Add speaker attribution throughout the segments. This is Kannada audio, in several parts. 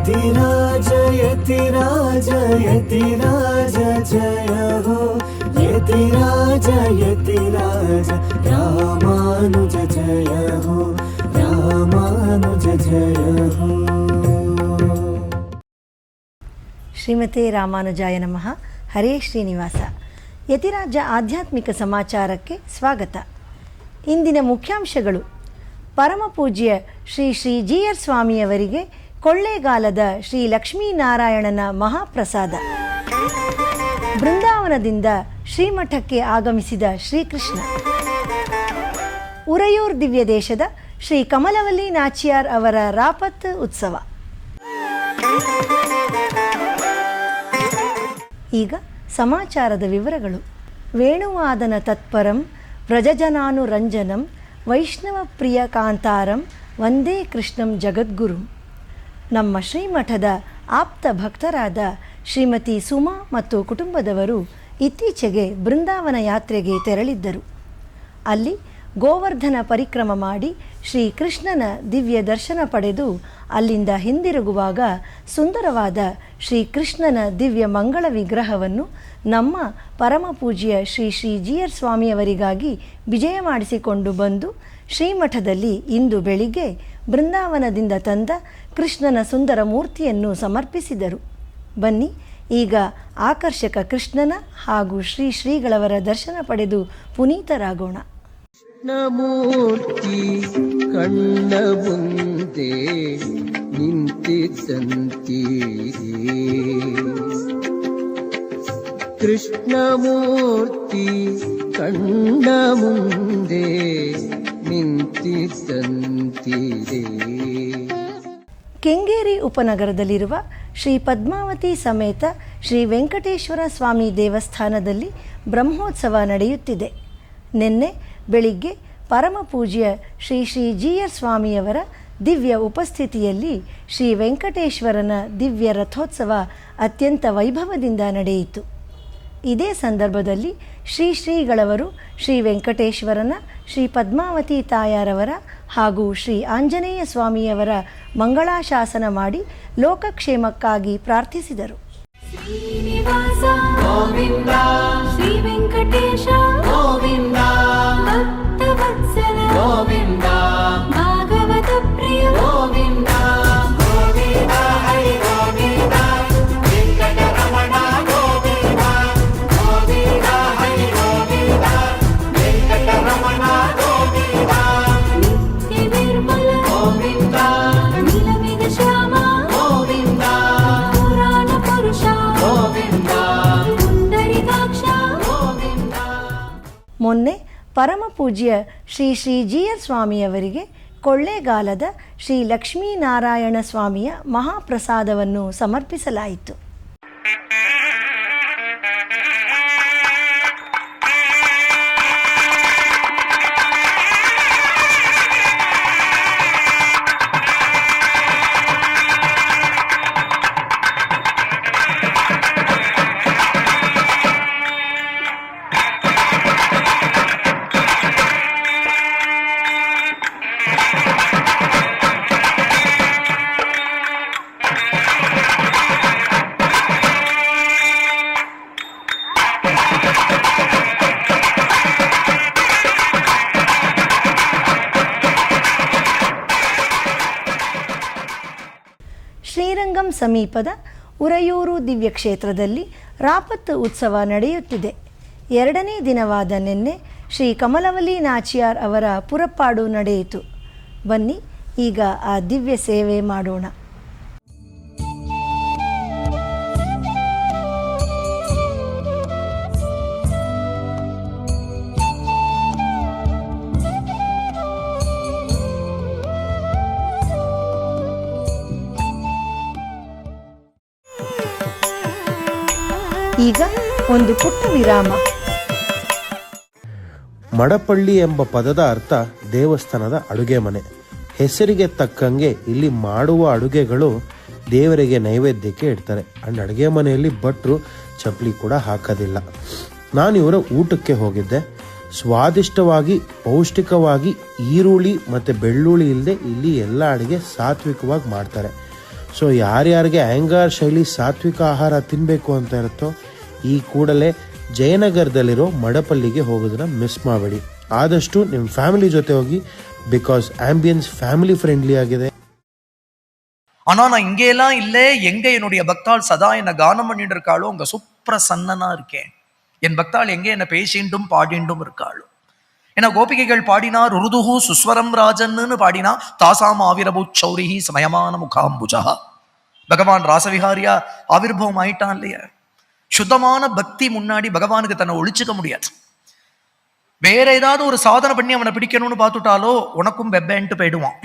Speaker 1: ಯತಿರಾಜ ಯತಿರಾಜ ಯತಿರಾಜ ಜಯ ಹೋ ಯತಿರಾಜ ಯತಿರಾಜ ರಾಮಾನುಜ ಜಯ ಹೋ ರಾಮಾನುಜ ಜಯ ಹೋ.
Speaker 2: ಶ್ರೀಮತೆ ರಾಮಾನುಜಾಯ ನಮಃ. ಹರೇ ಶ್ರೀನಿವಾಸ. ಯತಿರಾಜ ಆಧ್ಯಾತ್ಮಿಕ ಸಮಾಚಾರಕ್ಕೆ ಸ್ವಾಗತ. ಇಂದಿನ ಮುಖ್ಯಾಂಶಗಳು: ಪರಮಪೂಜ್ಯ ಶ್ರೀ ಶ್ರೀ ಜಿ.ಆರ್. ಸ್ವಾಮಿಯವರಿಗೆ ಕೊಳ್ಳೇಗಾಲದ ಶ್ರೀ ಲಕ್ಷ್ಮೀನಾರಾಯಣನ ಮಹಾಪ್ರಸಾದ, ಬೃಂದಾವನದಿಂದ ಶ್ರೀಮಠಕ್ಕೆ ಆಗಮಿಸಿದ ಶ್ರೀಕೃಷ್ಣ, ಉರಯೂರ್ ದಿವ್ಯ ದೇಶದ ಶ್ರೀ ಕಮಲವಲ್ಲಿ ನಾಚಿಯಾರ್ ಅವರ ರಾಪತ್ ಉತ್ಸವ. ಈಗ ಸಮಾಚಾರದ ವಿವರಗಳು. ವೇಣುವಾದನ ತತ್ಪರಂ ವ್ರಜಜನಾನುರಂಜನಂ ವೈಷ್ಣವ ಪ್ರಿಯ ಕಾಂತಾರಂ ವಂದೇ ಕೃಷ್ಣಂ ಜಗದ್ಗುರುಂ. ನಮ್ಮ ಶ್ರೀಮಠದ ಆಪ್ತ ಭಕ್ತರಾದ ಶ್ರೀಮತಿ ಸುಮಾ ಮತ್ತು ಕುಟುಂಬದವರು ಇತ್ತೀಚೆಗೆ ಬೃಂದಾವನ ಯಾತ್ರೆಗೆ ತೆರಳಿದ್ದರು. ಅಲ್ಲಿ ಗೋವರ್ಧನ ಪರಿಕ್ರಮ ಮಾಡಿ ಶ್ರೀಕೃಷ್ಣನ ದಿವ್ಯ ದರ್ಶನ ಪಡೆದು ಅಲ್ಲಿಂದ ಹಿಂದಿರುಗುವಾಗ ಸುಂದರವಾದ ಶ್ರೀಕೃಷ್ಣನ ದಿವ್ಯ ಮಂಗಳ ವಿಗ್ರಹವನ್ನು ನಮ್ಮ ಪರಮಪೂಜ್ಯ ಶ್ರೀ ಶ್ರೀ ಜಿ.ಆರ್. ಸ್ವಾಮಿಯವರಿಗಾಗಿ ವಿಜಯ ಮಾಡಿಸಿಕೊಂಡು ಬಂದು ಶ್ರೀಮಠದಲ್ಲಿ ಇಂದು ಬೆಳಿಗ್ಗೆ ಬೃಂದಾವನದಿಂದ ತಂದ ಕೃಷ್ಣನ ಸುಂದರ ಮೂರ್ತಿಯನ್ನು ಸಮರ್ಪಿಸಿದರು. ಬನ್ನಿ ಈಗ ಆಕರ್ಷಕ ಕೃಷ್ಣನ ಹಾಗೂ ಶ್ರೀ ಶ್ರೀಗಳವರ ದರ್ಶನ ಪಡೆದು ಪುನೀತರಾಗೋಣ.
Speaker 3: ಮೂರ್ತಿ ಕಣ್ಣ ಮುಂದೆ ನಿಂತಿದ್ದಂತೀರಿ, ಕೃಷ್ಣಮೂರ್ತಿ ಕಣ್ಣ ಮುಂದೆ ನಿಂತಿದ್ದಂತೀರಿ.
Speaker 2: ಕೆಂಗೇರಿ ಉಪನಗರದಲ್ಲಿರುವ ಶ್ರೀ ಪದ್ಮಾವತಿ ಸಮೇತ ಶ್ರೀ ವೆಂಕಟೇಶ್ವರ ಸ್ವಾಮಿ ದೇವಸ್ಥಾನದಲ್ಲಿ ಬ್ರಹ್ಮೋತ್ಸವ ನಡೆಯುತ್ತಿದೆ. ನಿನ್ನೆ ಬೆಳಿಗ್ಗೆ ಪರಮಪೂಜ್ಯ ಶ್ರೀ ಶ್ರೀ ಜಿ.ಆರ್. ಸ್ವಾಮಿಯವರ ದಿವ್ಯ ಉಪಸ್ಥಿತಿಯಲ್ಲಿ ಶ್ರೀ ವೆಂಕಟೇಶ್ವರನ ದಿವ್ಯ ರಥೋತ್ಸವ ಅತ್ಯಂತ ವೈಭವದಿಂದ ನಡೆಯಿತು. ಇದೇ ಸಂದರ್ಭದಲ್ಲಿ ಶ್ರೀ ಶ್ರೀಗಳವರು ಶ್ರೀ ವೆಂಕಟೇಶ್ವರನ, ಶ್ರೀ ಪದ್ಮಾವತಿ ತಾಯಾರವರ ಹಾಗೂ ಶ್ರೀ ಆಂಜನೇಯ ಸ್ವಾಮಿಯವರ ಮಂಗಳಾಶಾಸನ ಮಾಡಿ ಲೋಕಕ್ಷೇಮಕ್ಕಾಗಿ ಪ್ರಾರ್ಥಿಸಿದರು.
Speaker 4: ಶ್ರೀನಿವಾಸ ಗೋವಿಂದ, ಶ್ರೀ ವೆಂಕಟೇಶ ಗೋವಿಂದ, ಭಕ್ತವತ್ಸಲ ಗೋವಿಂದ, ಭಾಗವತ ಪ್ರಿಯ ಗೋವಿಂದ, ಗೋವಿಂದ ಹರಿ ಗೋವಿಂದ, ವೆಂಕಟರಮಣ ಗೋವಿಂದ, ಗೋವಿಂದ ಹರಿ ಗೋವಿಂದ, ವೆಂಕಟರಮಣ ಗೋವಿಂದ, ನಿತ್ಯ ನಿರ್ಮಲ ಗೋವಿಂದ, ನೀಲಮೇಘ ಶ್ಯಾಮ ಗೋವಿಂದ, ಪುರಾಣ ಪುರುಷ ಗೋವಿಂದ, ಪುಂಡರೀಕಾಕ್ಷ ಗೋವಿಂದ.
Speaker 2: ಮೊನ್ನೆ ಪರಮಪೂಜ್ಯ ಶ್ರೀ ಶ್ರೀ ಜಿ.ಆರ್. ಸ್ವಾಮಿಯವರಿಗೆ ಕೊಳ್ಳೇಗಾಲದ ಶ್ರೀ ಲಕ್ಷ್ಮೀನಾರಾಯಣ ಸ್ವಾಮಿಯ ಮಹಾಪ್ರಸಾದವನ್ನು ಸಮರ್ಪಿಸಲಾಯಿತು. ಶ್ರೀರಂಗಂ ಸಮೀಪದ ಉರಯೂರು ದಿವ್ಯಕ್ಷೇತ್ರದಲ್ಲಿ ರಾಪತ್ ಉತ್ಸವ ನಡೆಯುತ್ತಿದೆ. ಎರಡನೇ ದಿನವಾದ ನಿನ್ನೆ ಶ್ರೀ ಕಮಲವಲ್ಲಿ ನಾಚಿಯಾರ್ ಅವರ ಪುರಪ್ಪಾಡು ನಡೆಯಿತು. ಬನ್ನಿ ಈಗ ಆ ದಿವ್ಯ ಸೇವೆ ಮಾಡೋಣ. ಈಗ ಒಂದು ಪುಟ್ಟ ವಿರಾಮ.
Speaker 5: ಮಡಪಳ್ಳಿ ಎಂಬ ಪದದ ಅರ್ಥ ದೇವಸ್ಥಾನದ ಅಡುಗೆ ಮನೆ. ಹೆಸರಿಗೆ ತಕ್ಕಂಗೆ ಇಲ್ಲಿ ಮಾಡುವ ಅಡುಗೆಗಳು ದೇವರಿಗೆ ನೈವೇದ್ಯಕ್ಕೆ ಇಡ್ತಾರೆ. ಅಂಡ್ ಅಡುಗೆ ಮನೆಯಲ್ಲಿ ಭಟ್ರು ಚಪ್ಪಲಿ ಕೂಡ ಹಾಕೋದಿಲ್ಲ. ನಾನು ಇವರ ಊಟಕ್ಕೆ ಹೋಗಿದ್ದೆ. ಸ್ವಾದಿಷ್ಟವಾಗಿ ಪೌಷ್ಟಿಕವಾಗಿ ಈರುಳ್ಳಿ ಮತ್ತು ಬೆಳ್ಳುಳ್ಳಿ ಇಲ್ಲದೆ ಇಲ್ಲಿ ಎಲ್ಲ ಅಡುಗೆ ಸಾತ್ವಿಕವಾಗಿ ಮಾಡ್ತಾರೆ. ಸೊ ಯಾರ್ಯಾರಿಗೆ ಆ್ಯಂಗಾರ್ ಶೈಲಿ ಸಾತ್ವಿಕ ಆಹಾರ ತಿನ್ನಬೇಕು ಅಂತ ಇರುತ್ತೋ ಈ ಕೂಡಲೇ ಜಯನಗರದಲ್ಲಿರೋ ಮಡಪಲ್ಲಿಗೆ ಹೋಗೋದನ್ನ ಮಿಸ್ ಮಾಡಬೇಡಿ. ಆದಷ್ಟು ನಿಮ್ಮ ಫ್ಯಾಮಿಲಿ ಜೊತೆ ಹೋಗಿ, ಬಿಕಾಸ್ ಆಂಬಿಯನ್ಸ್ ಫ್ಯಾಮಿಲಿ ಫ್ರೆಂಡ್ಲಿ ಆಗಿದೆ.
Speaker 6: ஆனா நான் இங்கேலாம் இல்லை, எங்க என்னுடைய பக்தாள் சதா என்ன கானம் பண்ணிட்டு இருக்காளோ அங்க சுப்ரசன்னனா இருக்கேன். என் பக்தாள் எங்கே என்ன பேசிண்டும் பாடிண்டும் இருக்காளோ. ஏன்னா கோபிகைகள் பாடினார் ருதுஹு சுஸ்வரம் ராஜன்னு பாடினா தாசாம் ஆவிரபு சௌரிஹி சமயமான முகாம்புஜா. பகவான் ராசவிஹாரியா ஆவிர்பவம் ஆயிட்டான் இல்லையா. சுத்தமான பக்தி முன்னாடி பகவானுக்கு தன்னை ஒழிச்சுக்க முடியாது. வேற ஏதாவது ஒரு சாதனை பண்ணி அவனை பிடிக்கணும்னு பார்த்துட்டாலோ உனக்கும் வெப்பேன்ட்டு போயிடுவான்.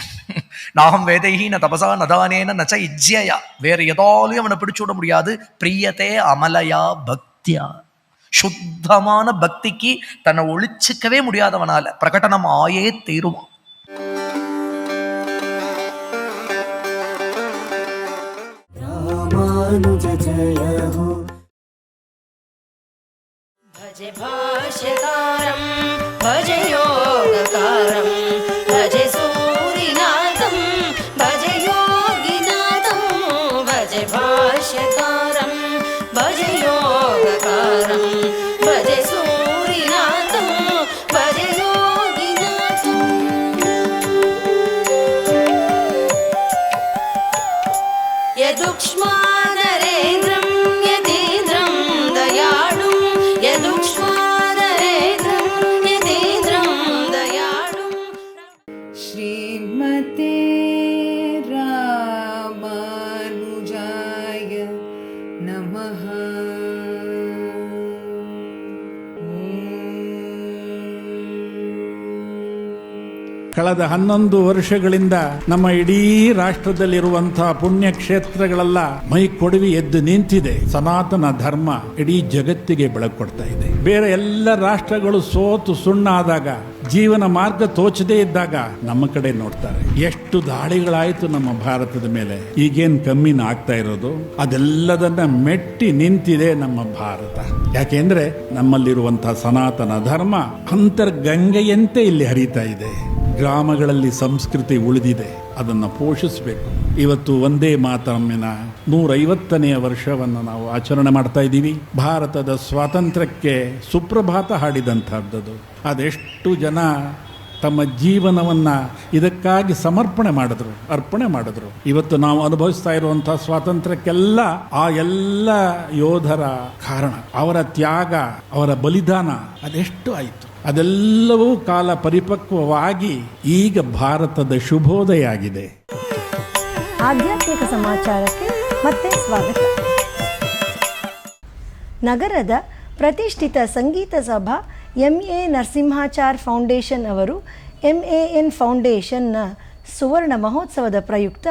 Speaker 6: நாகம் வேதைஹி ந தபசா நதானேன நச்ச இஜ்ஜயா. வேற ஏதாலையும் அவனை பிடிச்சு விட முடியாது. பிரியத்தே அமலயா பக்தியா. சுத்தமான பக்திக்கு தன்னை ஒழிச்சுக்கவே முடியாதவனால பிரகடனம் ஆயே தீருவான்.
Speaker 1: रामानुज जय हो.
Speaker 7: भज भाष्यकारं भज योगकारं भज सूरिनाथं भज योगिनाथं भज भाष्यकारं भज योगकारं भज सूरिनाथं भज योगिनाथं. यदुक्ष्मा नरेन्द्रं यतीन्द्रं दयाळुं
Speaker 4: श्रीमते रामानुजाय नमः.
Speaker 8: ಕಳೆದ 11 ವರ್ಷಗಳಿಂದ ನಮ್ಮ ಇಡೀ ರಾಷ್ಟ್ರದಲ್ಲಿರುವಂತಹ ಪುಣ್ಯಕ್ಷೇತ್ರಗಳೆಲ್ಲ ಮೈ ಕೊಡವಿ ಎದ್ದು ನಿಂತಿದೆ. ಸನಾತನ ಧರ್ಮ ಇಡೀ ಜಗತ್ತಿಗೆ ಬೆಳಕು ಕೊಡ್ತಾ ಇದೆ. ಬೇರೆ ಎಲ್ಲ ರಾಷ್ಟ್ರಗಳು ಸೋತು ಸುಣ್ಣಾದಾಗ, ಜೀವನ ಮಾರ್ಗ ತೋಚದೇ ಇದ್ದಾಗ ನಮ್ಮ ಕಡೆ ನೋಡ್ತಾರೆ. ಎಷ್ಟು ದಾಳಿಗಳಾಯ್ತು ನಮ್ಮ ಭಾರತದ ಮೇಲೆ, ಈಗೇನ್ ಕಮ್ಮಿನ ಆಗ್ತಾ ಇರೋದು? ಅದೆಲ್ಲದನ್ನ ಮೆಟ್ಟಿ ನಿಂತಿದೆ ನಮ್ಮ ಭಾರತ. ಯಾಕೆಂದ್ರೆ ನಮ್ಮಲ್ಲಿರುವಂತಹ ಸನಾತನ ಧರ್ಮ ಅಂತರ್ಗಂಗೆಯಂತೆ ಇಲ್ಲಿ ಹರಿತಾ ಇದೆ. ಗ್ರಾಮಗಳಲ್ಲಿ ಸಂಸ್ಕೃತಿ ಉಳಿದಿದೆ, ಅದನ್ನು ಪೋಷಿಸಬೇಕು. ಇವತ್ತು ಒಂದೇ ಮಾತರಮ್ಮಿನ 150ನೇ ವರ್ಷವನ್ನು ನಾವು ಆಚರಣೆ ಮಾಡ್ತಾ ಇದ್ದೀವಿ. ಭಾರತದ ಸ್ವಾತಂತ್ರ್ಯಕ್ಕೆ ಸುಪ್ರಭಾತ ಹಾಡಿದಂಥದ್ದು. ಅದೆಷ್ಟು ಜನ ತಮ್ಮ ಜೀವನವನ್ನು ಇದಕ್ಕಾಗಿ ಸಮರ್ಪಣೆ ಮಾಡಿದ್ರು, ಅರ್ಪಣೆ ಮಾಡಿದ್ರು. ಇವತ್ತು ನಾವು ಅನುಭವಿಸ್ತಾ ಇರುವಂಥ ಸ್ವಾತಂತ್ರ್ಯಕ್ಕೆಲ್ಲ ಆ ಎಲ್ಲ ಯೋಧರ ಕಾರಣ, ಅವರ ತ್ಯಾಗ, ಅವರ ಬಲಿದಾನ ಅದೆಷ್ಟು ಆಯಿತು. ಅದೆಲ್ಲವೂ ಕಾಲ ಪರಿಪಕ್ವವಾಗಿ ಈಗ ಭಾರತದ ಶುಭೋದಯ ಆಗಿದೆ.
Speaker 2: ಆಧ್ಯಾತ್ಮಿಕ ಸಮಾಚಾರಕ್ಕೆ ಮತ್ತೆ ಸ್ವಾಗತ. ನಗರದ ಪ್ರತಿಷ್ಠಿತ ಸಂಗೀತ ಸಭಾ MA ನರಸಿಂಹಾಚಾರ್ ಫೌಂಡೇಶನ್ ಅವರು MAN ಫೌಂಡೇಶನ್ನ ಸುವರ್ಣ ಮಹೋತ್ಸವದ ಪ್ರಯುಕ್ತ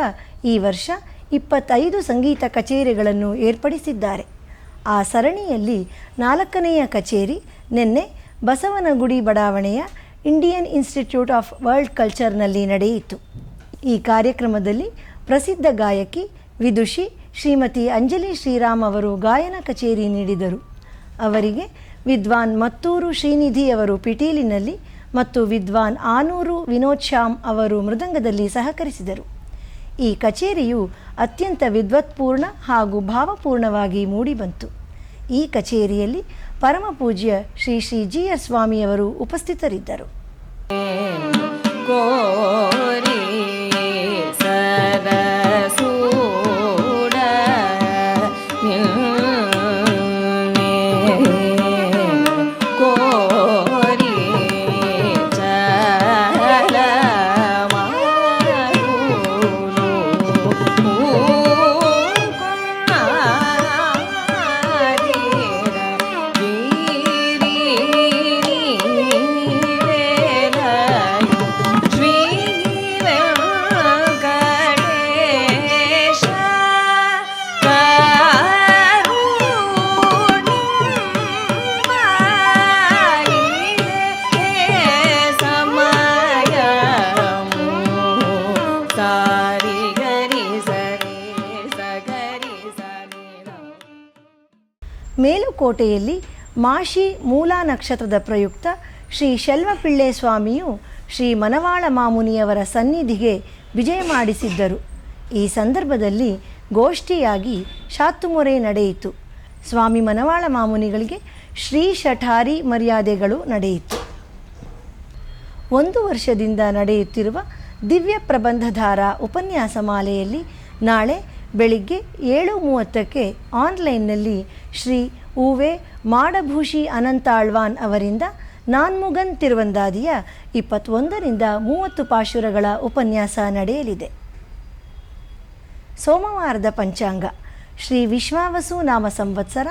Speaker 2: ಈ ವರ್ಷ 25 ಸಂಗೀತ ಕಚೇರಿಗಳನ್ನು ಏರ್ಪಡಿಸಿದ್ದಾರೆ. ಆ ಸರಣಿಯಲ್ಲಿ 4ನೆಯ ಕಚೇರಿ ನಿನ್ನೆ ಬಸವನಗುಡಿ ಬಡಾವಣೆಯ ಇಂಡಿಯನ್ ಇನ್ಸ್ಟಿಟ್ಯೂಟ್ ಆಫ್ ವರ್ಲ್ಡ್ ಕಲ್ಚರ್ನಲ್ಲಿ ನಡೆಯಿತು. ಈ ಕಾರ್ಯಕ್ರಮದಲ್ಲಿ ಪ್ರಸಿದ್ಧ ಗಾಯಕಿ ವಿದುಷಿ ಶ್ರೀಮತಿ ಅಂಜಲಿ ಶ್ರೀರಾಮ್ ಅವರು ಗಾಯನ ಕಚೇರಿ ನೀಡಿದರು. ಅವರಿಗೆ ವಿದ್ವಾನ್ ಮತ್ತೂರು ಶ್ರೀನಿಧಿ ಅವರು ಪಿಟೀಲಿನಲ್ಲಿ ಮತ್ತು ವಿದ್ವಾನ್ ಆನೂರು ವಿನೋದ್ ಶ್ಯಾಮ್ ಅವರು ಮೃದಂಗದಲ್ಲಿ ಸಹಕರಿಸಿದರು. ಈ ಕಚೇರಿಯು ಅತ್ಯಂತ ವಿದ್ವತ್ಪೂರ್ಣ ಹಾಗೂ ಭಾವಪೂರ್ಣವಾಗಿ ಮೂಡಿಬಂತು. ಈ ಕಚೇರಿಯಲ್ಲಿ ಪರಮಪೂಜ್ಯ ಶ್ರೀ ಶ್ರೀ GS ಸ್ವಾಮಿಯವರು ಉಪಸ್ಥಿತರಿದ್ದರು. ಮೇಲುಕೋಟೆಯಲ್ಲಿ ಮಾಶಿ ಮೂಲಾ ನಕ್ಷತ್ರದ ಪ್ರಯುಕ್ತ ಶ್ರೀ ಶೆಲ್ವಪಿಳ್ಳೆ ಸ್ವಾಮಿಯು ಶ್ರೀ ಮನವಾಳ ಮಾಮುನಿಯವರ ಸನ್ನಿಧಿಗೆ ವಿಜಯ ಮಾಡಿಸಿದ್ದರು. ಈ ಸಂದರ್ಭದಲ್ಲಿ ಗೋಷ್ಠಿಯಾಗಿ ಶಾತುಮೊರೆ ನಡೆಯಿತು. ಸ್ವಾಮಿ ಮನವಾಳ ಮಾಮುನಿಗಳಿಗೆ ಶ್ರೀ ಶಠಾರಿ ಮರ್ಯಾದೆಗಳು ನಡೆಯಿತು. 1 ವರ್ಷದಿಂದ ನಡೆಯುತ್ತಿರುವ ದಿವ್ಯ ಪ್ರಬಂಧಧಾರ ಉಪನ್ಯಾಸ ಮಾಲೆಯಲ್ಲಿ ನಾಳೆ ಬೆಳಿಗ್ಗೆ 7:30ಕ್ಕೆ ಆನ್ಲೈನ್ನಲ್ಲಿ ಶ್ರೀ ಉವೆ ಮಾಡಭೂಷಿ ಅನಂತಾಳ್ವಾನ್ ಅವರಿಂದ ನಾನ್ಮುಗನ್ ತಿರುವಂದಾದಿಯ 21ರಿಂದ 30 ಪಾಶುರಗಳ ಉಪನ್ಯಾಸ ನಡೆಯಲಿದೆ. ಸೋಮವಾರದ ಪಂಚಾಂಗ ಶ್ರೀ ವಿಶ್ವಾವಸು ನಾಮ ಸಂವತ್ಸರ,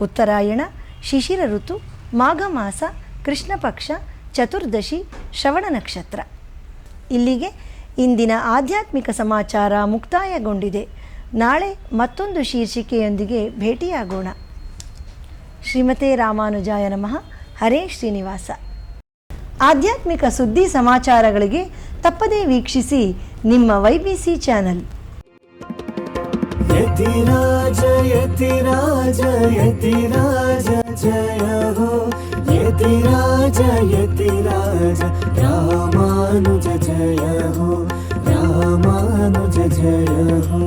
Speaker 2: ಉತ್ತರಾಯಣ, ಶಿಶಿರ ಋತು, ಮಾಘ ಮಾಸ, ಕೃಷ್ಣ ಪಕ್ಷ, ಚತುರ್ದಶಿ, ಶ್ರವಣ ನಕ್ಷತ್ರ. ಇಲ್ಲಿಗೆ ಇಂದಿನ ಆಧ್ಯಾತ್ಮಿಕ ಸಮಾಚಾರ ಮುಕ್ತಾಯಗೊಂಡಿದೆ. ನಾಳೆ ಮತ್ತೊಂದು ಶೀರ್ಷಿಕೆಯೊಂದಿಗೆ ಭೇಟಿಯಾಗೋಣ. ಶ್ರೀಮತೆ ರಾಮಾನುಜಾಯ ನಮಃ. ಹರೇ ಶ್ರೀನಿವಾಸ. ಆಧ್ಯಾತ್ಮಿಕ ಸುದ್ದಿ ಸಮಾಚಾರಗಳಿಗೆ ತಪ್ಪದೇ ವೀಕ್ಷಿಸಿ ನಿಮ್ಮ YBC ಚಾನಲ್.
Speaker 1: ಯತಿರಾಜ ಯತಿರಾಜ ಯತಿರಾಜ ಜಯ ಹೋ, ಯತಿರಾಜ ಯತಿರಾಜ ರಾಮಾನುಜ ಜಯ ಹೋ, ರಾಮಾನುಜ ಜಯ ಹೋ.